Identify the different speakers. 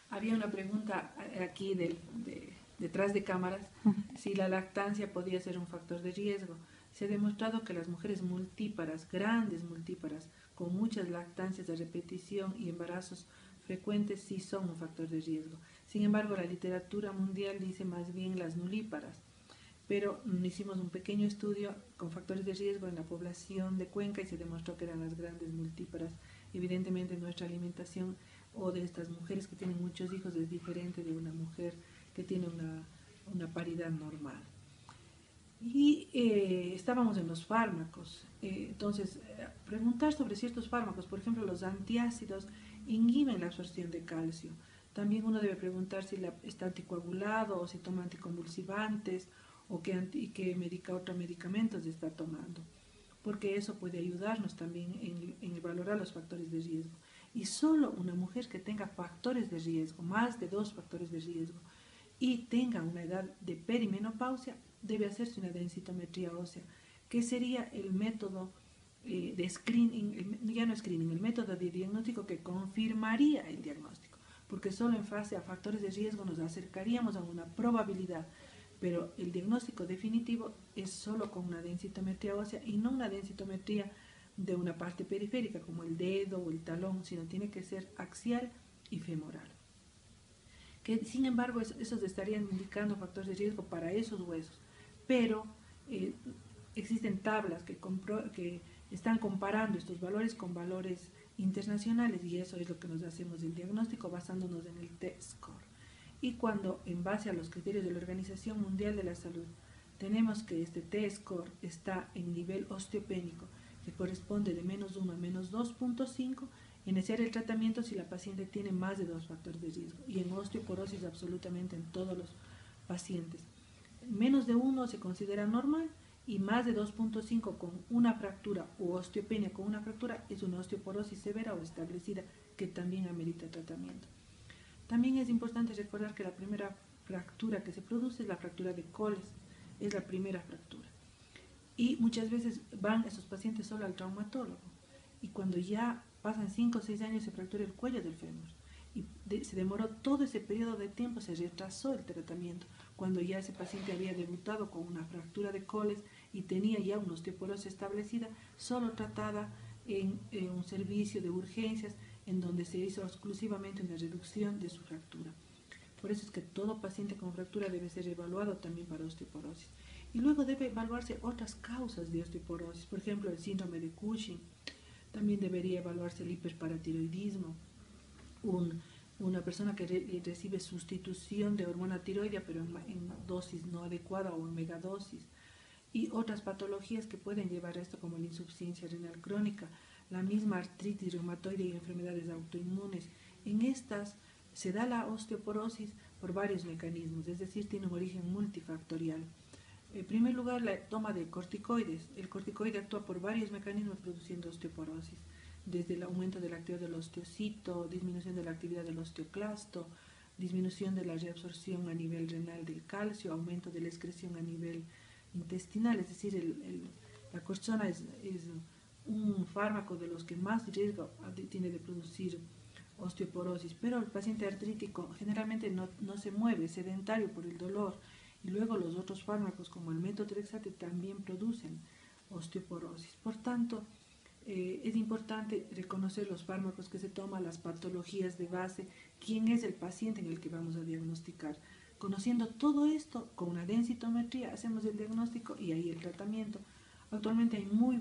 Speaker 1: Había una pregunta aquí detrás de cámaras, si la lactancia podía ser un factor de riesgo. Se ha demostrado que las mujeres multíparas, grandes multíparas, con muchas lactancias de repetición y embarazos frecuentes, sí son un factor de riesgo. Sin embargo, la literatura mundial dice más bien las nulíparas. Pero hicimos un pequeño estudio con factores de riesgo en la población de Cuenca y se demostró que eran las grandes multíparas. Evidentemente nuestra alimentación o de estas mujeres que tienen muchos hijos es diferente de una mujer que tiene una paridad normal. Y estábamos en los fármacos, entonces preguntar sobre ciertos fármacos, por ejemplo los antiácidos inhiben la absorción de calcio. También uno debe preguntar si está anticoagulado o si toma anticonvulsivantes o qué otros medicamentos está tomando, porque eso puede ayudarnos también en valorar los factores de riesgo. Y solo una mujer que tenga factores de riesgo, más de 2 factores de riesgo, y tenga una edad de perimenopausia, debe hacerse una densitometría ósea, que sería el método de screening, ya no screening, el método de diagnóstico que confirmaría el diagnóstico, porque solo en fase a factores de riesgo nos acercaríamos a una probabilidad, pero el diagnóstico definitivo es solo con una densitometría ósea y no una densitometría de una parte periférica como el dedo o el talón, sino tiene que ser axial y femoral. Que sin embargo esos estarían indicando factores de riesgo para esos huesos, pero existen tablas que están comparando estos valores con valores internacionales y eso es lo que nos hacemos el diagnóstico basándonos en el T-score. Y cuando en base a los criterios de la Organización Mundial de la Salud tenemos que este T-score está en nivel osteopénico, que corresponde de -1 a -2.5, iniciar el tratamiento si la paciente tiene más de 2 factores de riesgo, y en osteoporosis absolutamente en todos los pacientes. Menos de 1 se considera normal y más de 2.5 con una fractura o osteopenia con una fractura es una osteoporosis severa o establecida que también amerita tratamiento. También es importante recordar que la primera fractura que se produce es la fractura de Coles, es la primera fractura. Y muchas veces van esos pacientes solo al traumatólogo y cuando ya pasan 5 o 6 años se fractura el cuello del fémur y se demoró todo ese periodo de tiempo, se retrasó el tratamiento cuando ya ese paciente había debutado con una fractura de Coles y tenía ya una osteoporosis establecida, solo tratada en un servicio de urgencias en donde se hizo exclusivamente una reducción de su fractura. Por eso es que todo paciente con fractura debe ser evaluado también para osteoporosis. Y luego debe evaluarse otras causas de osteoporosis, por ejemplo el síndrome de Cushing. También debería evaluarse el hiperparatiroidismo, una persona que recibe sustitución de hormona tiroidea pero en dosis no adecuada o en megadosis, y otras patologías que pueden llevar a esto como la insuficiencia renal crónica, la misma artritis reumatoide y enfermedades autoinmunes. En estas se da la osteoporosis por varios mecanismos, es decir, tiene un origen multifactorial. En primer lugar, la toma de corticoides. El corticoide actúa por varios mecanismos produciendo osteoporosis, desde el aumento de la actividad del osteocito, disminución de la actividad del osteoclasto, disminución de la reabsorción a nivel renal del calcio, aumento de la excreción a nivel intestinal, es decir, la cortisona es un fármaco de los que más riesgo tiene de producir osteoporosis, pero el paciente artrítico generalmente no se mueve, es sedentario por el dolor, y luego los otros fármacos como el metotrexate también producen osteoporosis. Por tanto, es importante reconocer los fármacos que se toman, las patologías de base, quién es el paciente en el que vamos a diagnosticar. Conociendo todo esto, con una densitometría hacemos el diagnóstico y ahí el tratamiento. Actualmente hay muy